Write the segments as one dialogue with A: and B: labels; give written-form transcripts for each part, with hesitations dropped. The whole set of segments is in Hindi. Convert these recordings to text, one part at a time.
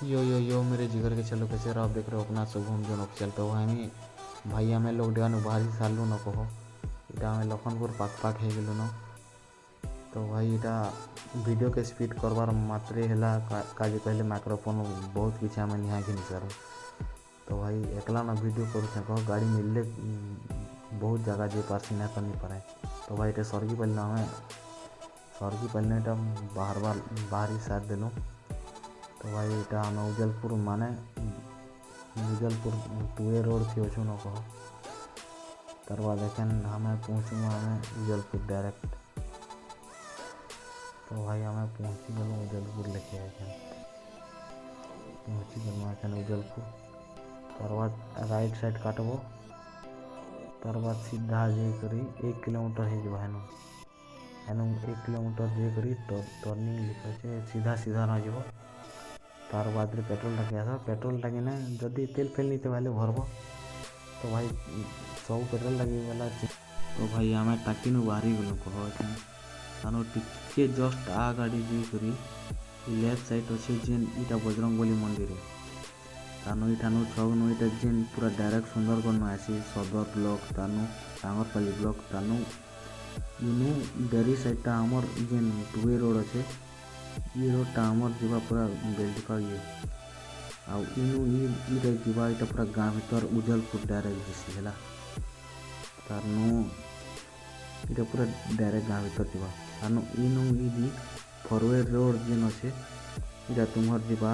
A: यो मेरे जिगर के चलो कैसे रहो, आप देख रहे हो अपना शुभम जोन ऑफिशियल। तो हमें भाई आम लॉकडाउन बाहरी सारू न कह इटा आम लखनपुर पाख पाख हो गलु न। तो भाई इटा वीडियो के स्पीड करवार मात्रे है काजे कहले माइक्रोफोन बहुत किसी आम निहा कि सारू। तो भाई एकला ना वीडियो करूँ कह गाड़ी मिलले बहुत जगह जे पार सीना तो नहीं पाए। तो भाई इटे सरगी पहले आम सरगी पहले इटा बाहरी सार देलु। तो भाई इटा आम उजलपुर माने उजलपुर टूए रोड थी अच्छु न कह तार बाद देखें हमें पहुँचू हमें उजलपुर डायरेक्ट। तो भाई हमें पहुँची गलू उजलपुर लेके आए पहुँची गलू एखन उजलपुर। तार बाद राइट साइड काटबो तार बाद सीधा जे करी 1 किलोमीटर हो हेनु हेनु 1 किलोमीटर जे करी टर्निंग लिखे सीधा सीधा न जीव। तार बाद पेट्रोल टाकी आस पेट्रोल टाकी ना जदि तेल फेल नहीं तो भरब। तो भाई सब पेट्रोल टाकी वाला। तो भाई आम टाकी नु बाहरी गलु कह तानो टिके जस्ट आ गाड़ी जी करी लेफ्ट साइड अच्छे जेन इटा बजरंगबली मंदिर है तानो इठानु छगनु इटा जेन पूरा डायरेक्ट सुंदरगढ़ न आसी सदर ब्लॉक तानु टांगरपाली ब्लॉक तानु इनु डेरी साइड आमर जेन टूए रोड अच्छे ये रोडटा आमर जीवा पूरा बेल्टिका ये आउ इनु इटा जीवा इटा पूरा गाँव भीतर उजलपुर डायरेक्ट जीसी है तारनु इटा पूरा डायरेक्ट गाँव भीतर जीवा तारनु इनु इदी फॉरवर्ड रोड जेन अच्छे इटा तुम्हार जीवा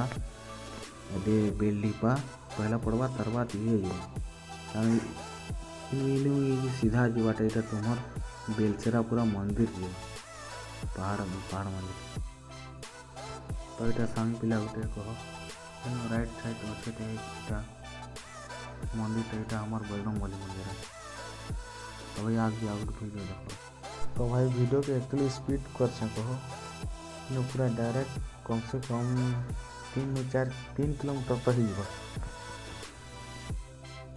A: अबे बेल्डिपा पहला पड़वा तार बाद ये इनु इनु सीधा जीवाटा इटा तुम्हार बेलसेरा पूरा मंदिर जीवा पहाड़ मंदिर। तो इटा सांग पिला गोटे कह राइट साइड अच्छे तो मंदिर इटा हमार बजरंगबली मंदिर है। तो भाई आगे वीडियो देखो। तो भाई वीडियो के एक्चुअली स्पीड कर कह पूरा डायरेक्ट कम से कम 3 किलोमीटर तक ही जीव।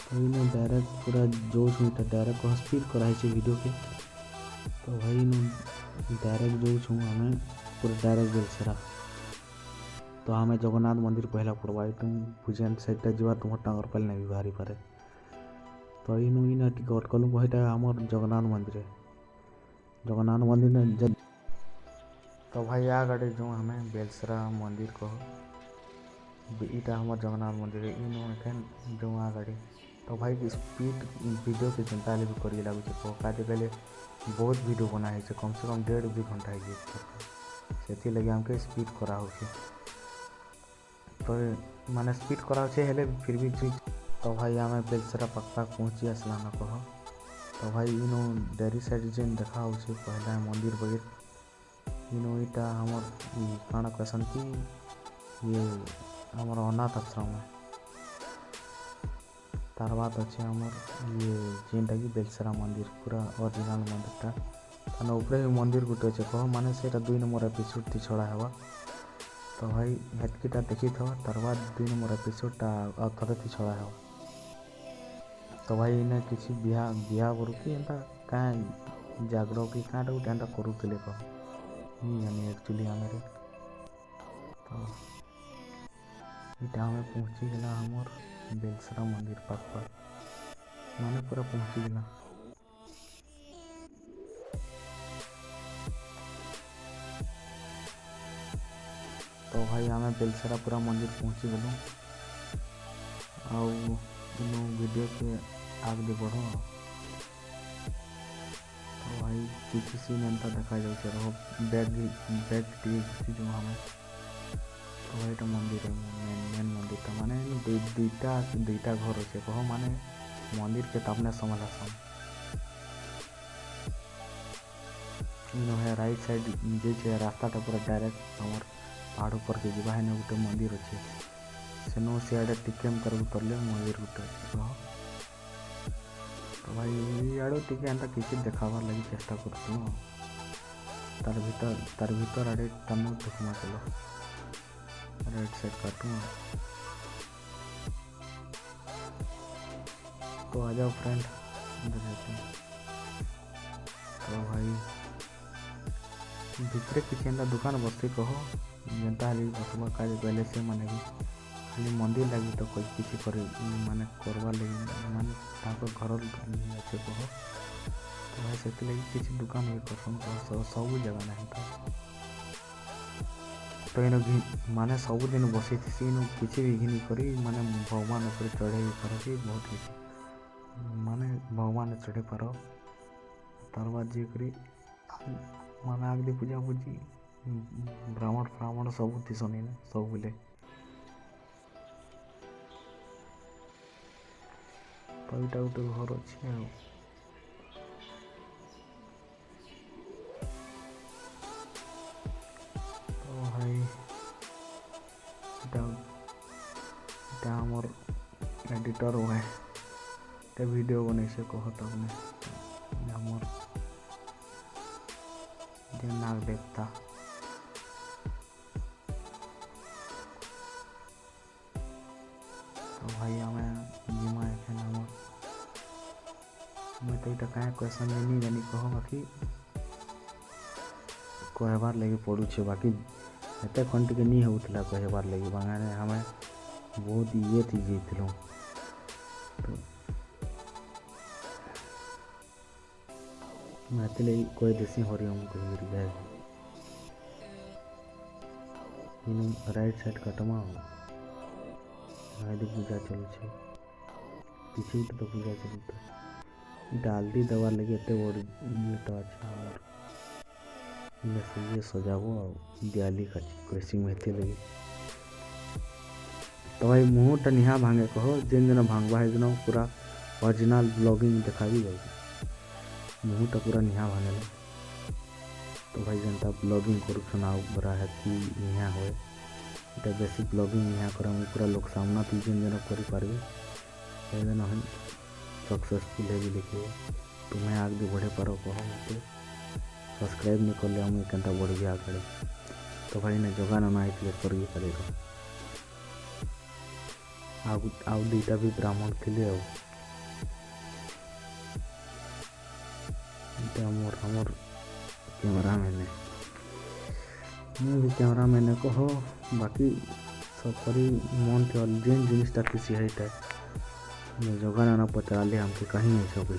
A: तो इन डायरेक्ट पूरा जोश में डायरेक्ट कह स्पीड कराई वीडियो के। तो भाई इन डायरेक्ट जो छूँ हमें पूरा डायरेक्ट बेलसेरा। तो हमें जगन्नाथ मंदिर पहला पड़वा तुम भुजन साइड जा तुम टांगरपाली नहीं भी बाहरी पारे। तो इन इन अटकलू कहीटा आमर जगन्नाथ मंदिर है जगन्नाथ मंदिर ने जब। तो भाई आ गाड़ी जो हमें बेलसरा मंदिर कह इटा हमार जगन्नाथ मंदिर है इन एखन जो आ गाड़ी। तो भाई स्पीड वीडियो के जनता भी कर लगुच कह पहले बहुत वीडियो बनाई कम से कम 1.5-2 घंटा से लगे हमके स्पीड करा हो। तो माने स्पीड करा हेले फिर भी चीज। तो भाई आम बेलसेरा पक्का पहुँची आसला न कह। तो भाई इनो डेरी साइड जेन देखा हो पहला मंदिर बगैर इनो इटा हमर काण कहते ये हमर अनाथ आश्रम है। तार बाद अच्छे हमर ये जेनटा कि बेलसेरा मंदिर पूरा ओरिजिनल मंदिरटा तान उपरे मंदिर गोटे अच्छे कह माने से 2 नंबर एपिसोड थी छड़ा हवा। तो भाई हेतकीटा देखी था तार बाद 2 नंबर एपिसोडटा थे थी छड़ा हवा। तो भाई इन्हें किसी बिहा बरू कि एंता क्या जागर कि क्या गोटे एंता करूले कह जानी एक्चुअली आम। तो इटा हमें पहुँची गला हमर बेलसेरा मंदिर पाख माने पूरा पहुँची गला। तो भाई आम बेलसेरा पूरा मंदिर पहुँची गलु आउ वीडियो के आगे बढ़ो। तो भाई किसी सीन एंता देखा जाए बैग जो हमें। तो भाई तो मंदिर है मेन मंदिर था माने दुईटा घर अच्छे कह माने मंदिर के तापने समझा इन है राइट साइड जे रास्ता पूरा डायरेक्ट हमार पहाड़ ऊपर के जीवा है गोटे मंदिर अच्छे सेनो सियाड़े टिके कर उतरले मंदिर गोटे अच्छे कह। तो भाई आड़े टिके एंता किसी देखाबार लगी चेष्टा करूँ तार भीतर आड़े तनु ढुकमा चलो राइट साइड काटूँ। तो आ जाओ फ्रेंड इधर रहते हैं। तो भाई भितरे किसी दुकान बसते कह जनता हाली बसवा का पहले से माने भी खाली मंदिर लगी तो कोई किसी कर माने करवा लगी माने ताको घर अच्छे कह तो भाई से किसी दुकान भी कर सब जगह नहीं तो इन माने सबुदिन बसी थी किसी भी घिनी करी माने भगवान ऊपर चढ़े पार कि बहुत किसी माने भगवान चढ़े पार तार बाद जी करी माने आगदी पूजा पूजी ब्राह्मण सब थीसन ना सब बोले तो यहाँ गोटे घर अच्छे तो भाई आमर एडिटर भाई वीडियो बन से कह तब आमर नाग देवता तो भाई आम जिमा मैं तो यहाँ क्या क्वेश्चन नहीं जानी कह बाकी कहबार लगे पड़ुचे बाकी एत खन टे नहीं होता कहबार लगे बांगाने हमें बहुत ये थी जीतलु तो मैं कोई देसी हरिओम कह जाए राइट साइड कटमा पूजा चलुचे पीछे तो पूजा चलता इटा हल्दी देवार लगे एत बड़ इटा अच्छा और सजाबो दियाली का क्रैसिंग में लगे तो भाई मुहटा निहा भांगे कहो जेन दिन भांगवा है दिन पूरा ओरिजिनल ब्लॉगिंग देखा भी जाए मुहटा पूरा निहा भांगे तो भाई जनता ब्लॉगिंग कर बरा है कि निहा हो इटा बेसी ब्लॉगिंग निहा कर पूरा लोक सामना तो जेन दिन कर हम सक्सेसफुल है भी लिखे तुम्हें आगे बढ़े पार कह मत सब्सक्राइब नहीं कले हम केनता बढ़ गया आगे तो भाई ने जगान ना आए कर आउ दुईटा भी ब्राह्मण थे आमर कैमरा मैंने मैं भी कैमरा मैंने कह बाकी सब करी मन के जेन जिनटा किसी है जगह ना पचारे हमके कहीं ऐसा कोई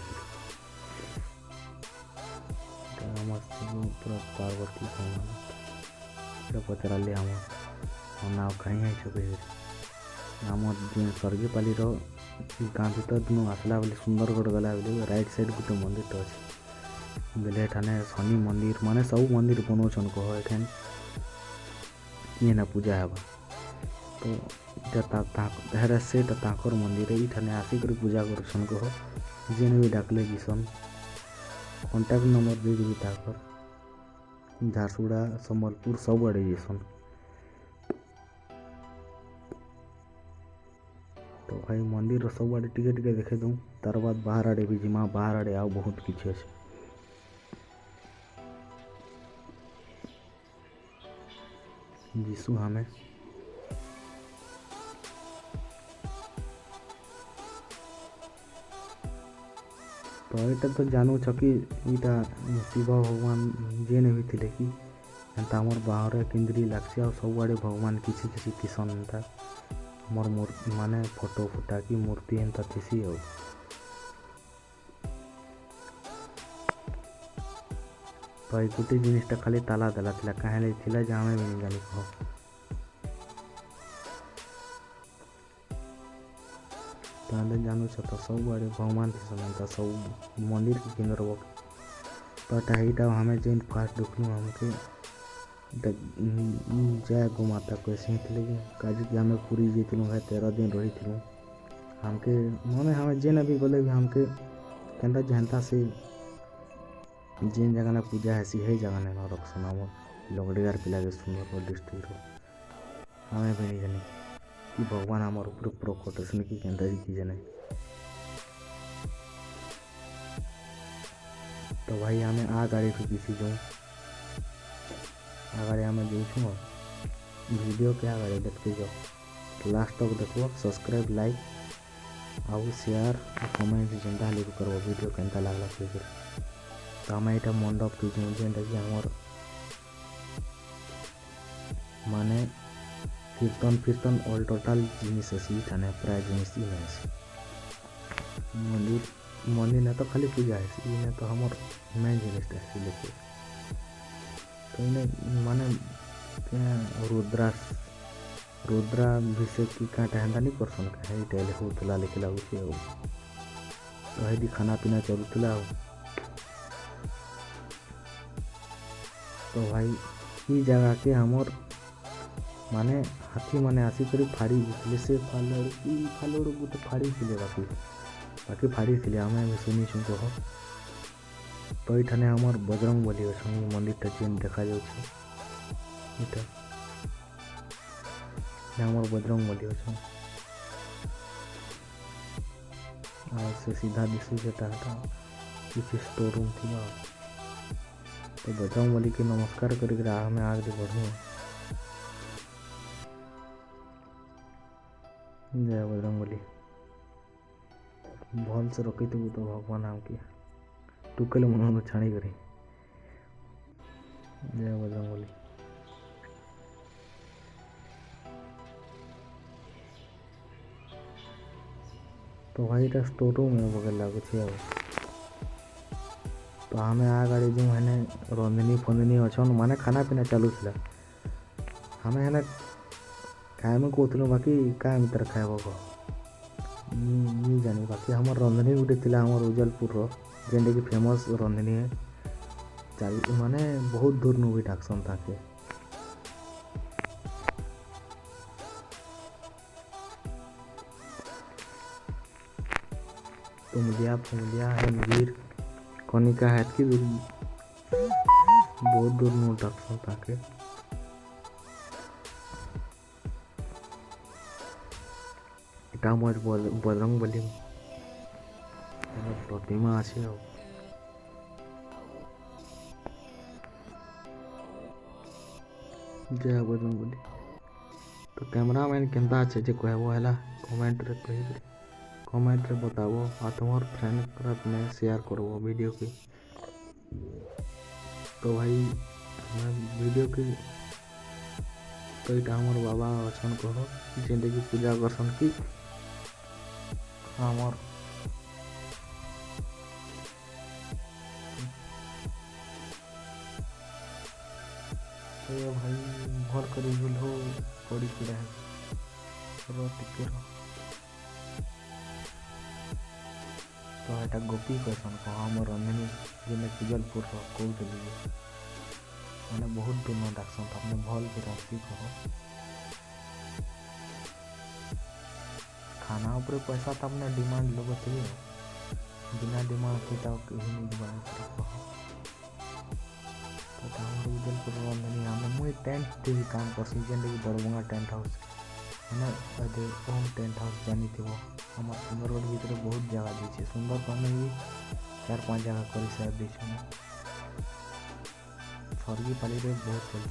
A: पूरा पार्वती भगवान पचारे हम ना कहीं ऐसा कोई आम जेन स्वर्गे पाली गाँ भर दिन आसला बेले सुंदरगढ़ गला बेले राइट साइड गोटे मंदिर तो अच्छे बेले ठाने शनि मंदिर माने सब मंदिर बनाऊन कह एखान ये पूजा हेबा तो से मंदिर ये आसिक पूजा कर कह जेन भी डाकले जीसन कॉन्टैक्ट नंबर दे देवी ताकर झारसुगुड़ा संबलपुर सब आड़े जीसन तो भाई मंदिर सब आड़े टिके टिके देखे दूँ तार बाद बाहर आड़े भी जिमा बाहर आड़े आउ बहुत किसी अच्छे जीसु हमें तो यहाँ तो जानू कि यहाँ शिव भगवान जेन भी थे कि एंता आमर बाहर केन्द्री लग्सी आ सब आड़े भगवान किसी किसी किसन एंता मोर मूर्ति माने फोटो फुटा कि मूर्ति एंता थीसी हो तो ये गोटे जिनटा खाली ताला देला कहीं लगे जामे भी नहीं जानी कह ताले जानू तो सब आड़े भगवान थी सब मंदिर के केंद्र वो तो यहाँ हमें जेन फास्ट देखलू हमके जय गो माता कैसे ही थे काजी कि हमें पूरी जीतलू है 13 दिन रही थी हमके माने हमें जेन अभी गले भी हमके केंदा जनता से जेन जगह ना पूजा है सी है जगह ना रख सुना लगड़ीगार पिला के सुंदरगढ़ डिस्ट्रिक्ट हमें भी नहीं जानी कि भगवान हमारे ऊपर प्रोकोटेशन की केंद्र जी की जाने तो भाई हमें आ गाड़ी को किसी जो आगे हमें जो वीडियो के आगे देखते जाओ लास्ट तक देखो सब्सक्राइब लाइक आउ शेयर और कमेंट जेनता हेल्प करव वीडियो केनता लागला फिर तो आम यहाँ मंडप थी जेनटा कि आमर माने कीर्तन फीर्तन ऑल टोटाल जिनिस असी थाने प्राय जिनिस इन आसी मंदिर ने तो खाली पूजा है इने तो हमर मेन जिनिस आसी लेके तो इने माने रुद्राभिषेक की कांटा हेन्ता नहीं करसन का है इटा होतला लेके लागुची हो तो है खाना पीना चलुतला हो तो भाई ई जगह के हमर माने हाथी माने आसी करी फाड़ी दिखले से फालोड़ गुटे फाड़ी थिले बाकी फाड़ी थिले हमें भी सुनी छु कह तो इठाने हमर बजरंगबली अछन मंदिर टा जेन देखा जाउछ इटा हमर बजरंगबली अछन आ से सीधा दिसु जेटा किछ स्टोर रूम थिबा तो बजरंगबली के नमस्कार करी हमें आगे बढ़ू जय बजरंगबली भल से रखी थी तो भगवान हमके टुकल मन छाणी करी जय बजरंगबली तो भाई टा स्टोर रूम में बगल लागू छे तो हमें आ गाड़ी जो है रंधनी फंधनी अच्छन माने खाना पीना चालू थी हमें है खाए कहूँ बाकी क्या मित्र खाएब नहीं जानी बाकी हमर रंधनी गुटे थिला हमर उजलपुर जेनटा कि फेमस रंधनी है चाली माने बहुत दूर नु भी डाकसन ताके तुमलिया है वीर कनिका है कि दूर बहुत दूर नु डाकसन ताके इटा मोर बजरंगबली प्रतिमा आछे जय बजरंगबली तो कैमरामैन केनता अच्छे जे कहबो हैला कमेंट रे कहि कमेंट रे बताबो आ तुम्हार फ्रेंड ग्रुप में शेयर करबो वीडियो के तो भाई वीडियो के तो इटा हमर बाबा अछन कहो जेंटे की पूजा करसन की हमर तो भाई भर करी हो पड़ी पड़ा है तो एटा गोपी कहसन कह हमर रंधनी जेने उजलपुर कौ दिल्ली मैंने बहुत दूर न डाकसन तो अपने भल के रास्ती कह खाना ऊपर पैसा तो अपने डिमांड लोग बिना डिमांड के तो कहीं नहीं डिमांड तो उजलपुर रंधनी हमें मुझे टेंट थे भी काम कर जेन कि दरभंगा टेंट हाउस है होम टेंट हाउस जानी थी हम सुंदरगढ़ भीतर बहुत जगह दी सुंदरगढ़ में भी 4-5 जगह कर साइड दी स्वर्गी पाली रे बहुत चलते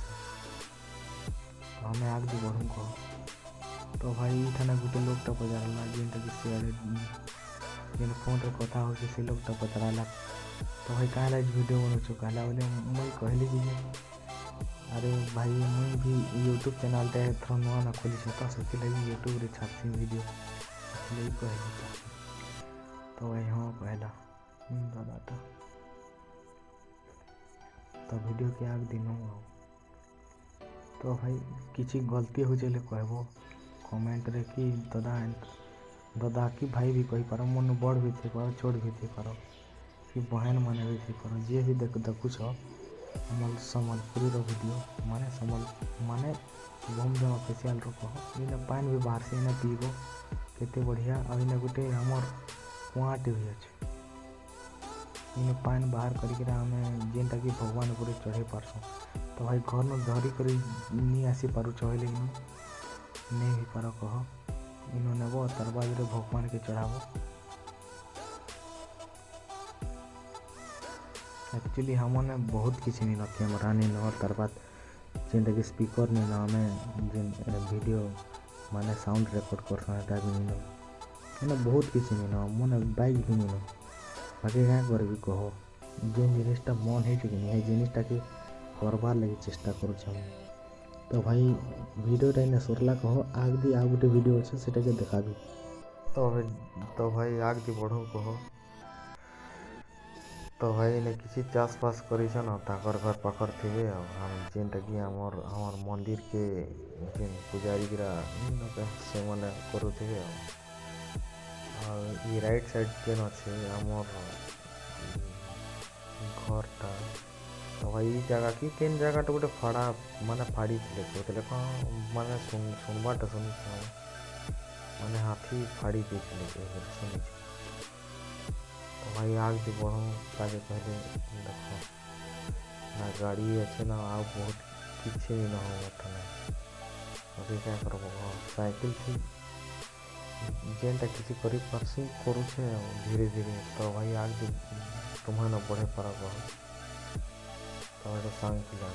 A: तो हमें आगे बढ़ू कह तो भाई थाना गोटे लोग पचारा जेनटा कि सियाड़े जेन फोन रे कथा हो से लोग पचारा तो भाई कहला वीडियो बनाऊँ कहला बोले मुझे कहली कि अरे भाई मुझे भी यूट्यूब चैनल टे थोड़ा नुआ ना खोली तो से लगी यूट्यूब रे छापसी वीडियो इसलिए कहली तो भाई हाँ कहला दादा तो वीडियो के आगे दिन तो भाई किसी गलती हो चले कहबो कमेंट रे कि दादा कि भाई भी कही पार मन बड़ भी थे पार छोट भी थे पार कि बहन माने भी थे पार जे भी देखुछ हमर सम्बलपुरी वीडियो माने घूम ऑफिशियल इन पानी भी बाहर से पीब केते बढ़िया और इन गोटे हमर कुआटे भी अच्छे इन पानी बाहर करके हमें जेनटा कि भगवान ऊपर चढ़े पार्स तो भाई घर में धरी कर नहीं आसी पार चढ़े नहीं भी पार कह इन नेब तार बाद भगवान के चढ़ाब एक्चुअली हमने बहुत किसी नहीं रखे कैमरा नहीं न तार बाद जेनटा कि स्पीकर नहीं न हमें जेन वीडियो माने साउंड रेकर्ड करता भी नहीं न बहुत किसी नहीं न मन बाइक भी नहीं न बाकी क्या कर कह जेन जिनिसटा मन है कि नहीं जिनिसटा के करबार लगी चेष्टा करुँ तो भाई भिडियोटा इना सरला कह आग दी आउ गोटे भिडियो अच्छे सेटा के देखाबी। तो भाई आग दी बढ़ो कह। तो भाई ने किसी चाष बास करिछन ताकर घर पाखर थे हम जेनटा कि हमर मंदिर के जेन पुजारी गिरा से मैंने करुवे ये राइट साइड जेन अच्छे हमर घरटा। तो भाई जगह कि केन जगह गोटे फाड़ा माने फाड़ी थे कहते कौन माने सुनबाटा शुणी माने हाथी फाड़ी देते शुणी। तो भाई आग दी बढ़ो ताके पहले देखो ना गाड़ी अच्छे ना आ बहुत किसी भी ना हो अभी क्या करब साइकिल थी जेनटा किसी कर पार्सी करुचे धीरे धीरे। तो भाई आग दी तुम्हें न बढ़े पार कह तो सांग पिला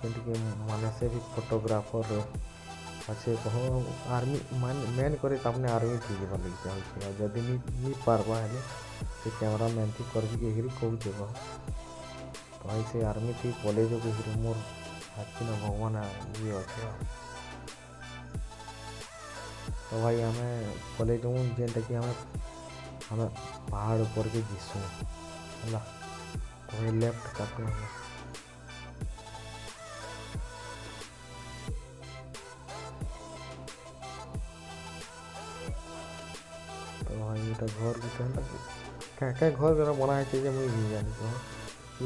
A: जेनटिक माने से भी फोटोग्राफर अच्छे कह आर्मी मेन करे तमने आर्मी थी जब लगे चाहे जदि नहीं पार्बा हेले से कैमरा मैन थी कर भी कहूचे कह। तो भाई से आर्मी थी कॉलेज के मोर हाथी न भगवान ये अच्छे। तो भाई आम कॉलेज जेनटा कि हमें पहाड़ ऊपर के जीसु है। तो भाई लेफ्ट काटे तो भाई ये घर क्या क्या घर जरा बनाए मुझे भी जानी कह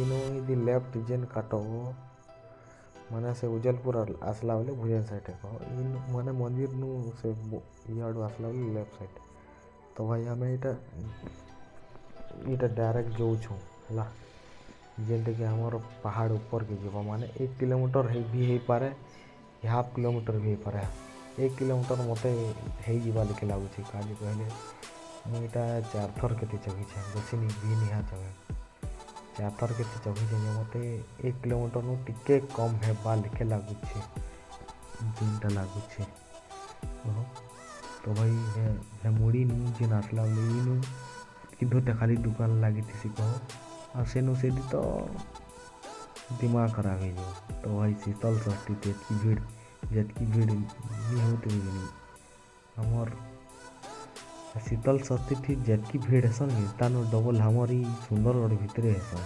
A: इन लेफ्ट जेन काटब माने से उजलपुर आसला बेले भुजन साइड कह इन माने मंदिर नु से इड आसला बेले लेफ्ट साइड। तो भाई आम ये डायरेक्ट जो है जेनटा कि हमर पहाड़ ऊपर के जीव माने 1 किलोमीटर भी हो पारे हाफ किलोमीटर भी हो पारे 1 किलोमीटर मत हो लिखे लगुच काली कहले मुझे 4 थर के चघी बेसी भी निहा चढ़े 4 थर के चघी मत 1 किलोमीटर नु टिके कम है लिखे लगुच जेनटा लगुच। तो भाई हे मुड़ी नु जेन आसला इन किधर खाली दुकान लगी थी कह और सेनु से तो दिमाग खराब हो। तो भाई शीतल षष्ठी तेतकी भीड़ जतकी भीड़ नहीं होती नहीं हमर शीतल षष्ठी थी जतकी भीड़ हेसन तानो डबल हमारी सुंदरगढ़ भितरे हेसन।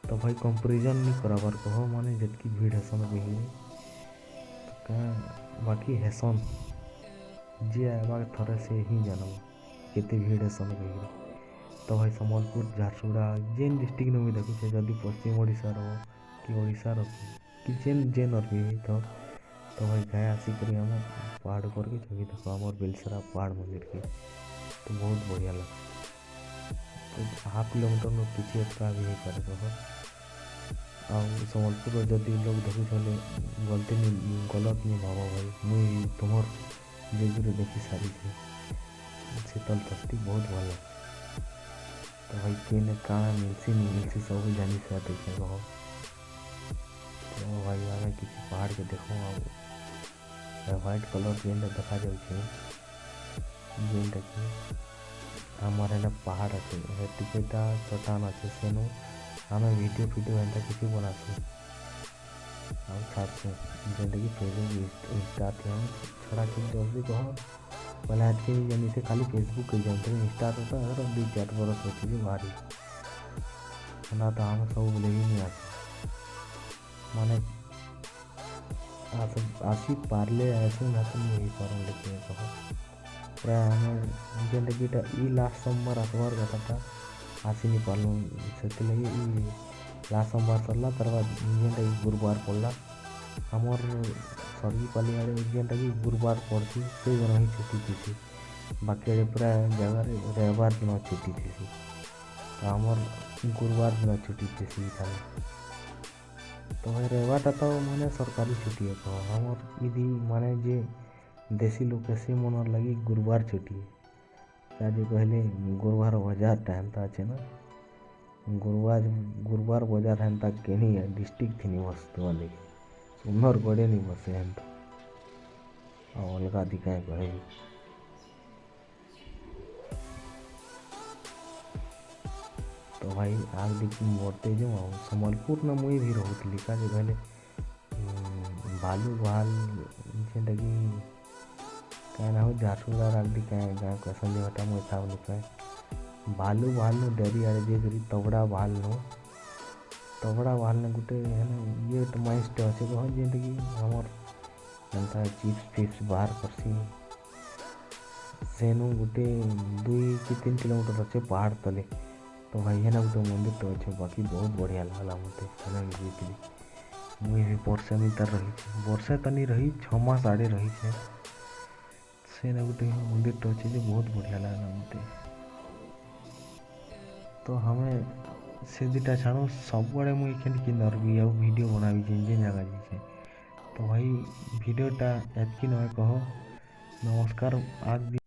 A: तो भाई कंपेरिजन नहीं कराबार कह माने जतकी भीड़ हेसन कही तो बाकी हेसन जे आवा थरे से ही जानब केते भीड़ हेसन कही। तो भाई सम्बलपुर झारसुगुड़ा जेन डिस्ट्रिक्ट में भी देखुचे जदि पश्चिम ओडिशा कि ओडिशा कि जेन भी तो भाई गाय आसिक आम पहाड़ पर के जगह देख आम बेलसरा पहाड़ मंदिर के तो बहुत बढ़िया लगे। तो हाफ किलोमीटर में पीछे एक्स्ट्रा भी हो पारे कह आ सम्बलपुर जदि लोग देखुले गलती नहीं गलत नहीं भाव भाई मुई तुम जेजुरे देखी सारी शीतल षष्ठी बहुत भल लगे। तो भाई केने काना मिलसी नहीं मिलसी सब जानी से देखे कह। तो भाई आम किसी पहाड़ के देखो व्हाइट कलर जेन देखा जाऊे जेनटा कि आमर एने पहाड़ अच्छे टिकेटा चट्टान अच्छे सेनु आम वीडियो फिडियो एंता किसी बनासु और छाड़सु जेनटा कि फेसबुक इंस्टा थी हम छड़ा कि जल्दी कह पहले आज के जानी से खाली फेसबुक के जानते इंस्टा तो 2-4 बरस होती भारी ना तो हम सब बोले ही नहीं आते माने आसी पार्ले ऐसे ना तो नहीं पार लेकिन कह प्राय हमें जेनटा कि लास्ट सोमवार आसबार कथा आसी नहीं पार्लु से लगे लास्ट सोमवार सरला तरवा जेनटा कि गुरुवार पड़ला हमर सरगी पाली आड़े जेनटा कि गुरुवार पड़सी से दिन ही छुट्टी थी बाकी आड़े प्राय जगह रविवार दिन छुट्टी थी तो हमर गुरुवार दिन छुट्टी थी खाली। तो भाई रविवारटा तो माने सरकारी छुट्टी है कह हमर इदी माने जे देसी लोग से मन लगी गुरुवार छुट्टी है क्या कहले गुरुवार बाजार टाइम था अच्छे ना गुरुवार बाजार हेन तक के नहीं है डिस्ट्रिक्ट थी नहीं बस वाले सुंदर गड़े नहीं बसे हेन तो अलगा दिखाए कहे। तो भाई आग देखी मरते जो सम्बलपुर न मुई भी रोली का कहले भालू भाल जेनटा कि क्या ना हो झारसुगुड़ा रागडी क्या गाँव का संजय हटा मुझे था लिखा भालू भाल नो डरी आड़े जे करी तबड़ा भाल ने गुटे है ना ये तो माइंड अच्छे कह जेनटा कि हमर जनता चिप्स फिप्स बाहर करसी सेनु गुटे 2 कि 3 किलोमीटर अच्छे पहाड़ तले तो भाई है ना गोटे मंदिर तो अच्छे बाकी बहुत बढ़िया लगला मत मुझे भी वर्षा में तार रही वर्षा तो नहीं रही 6 मास आड़े रही से ना गोटे मंदिर तो अच्छे जो बहुत बढ़िया लगला मत तो हमें से दुटा छाणु सबुआड़े मुझे कि नरबी आ वीडियो बनाबी जे जगह जाइए तो भाई वीडियोटा एतकी नय कह नमस्कार आज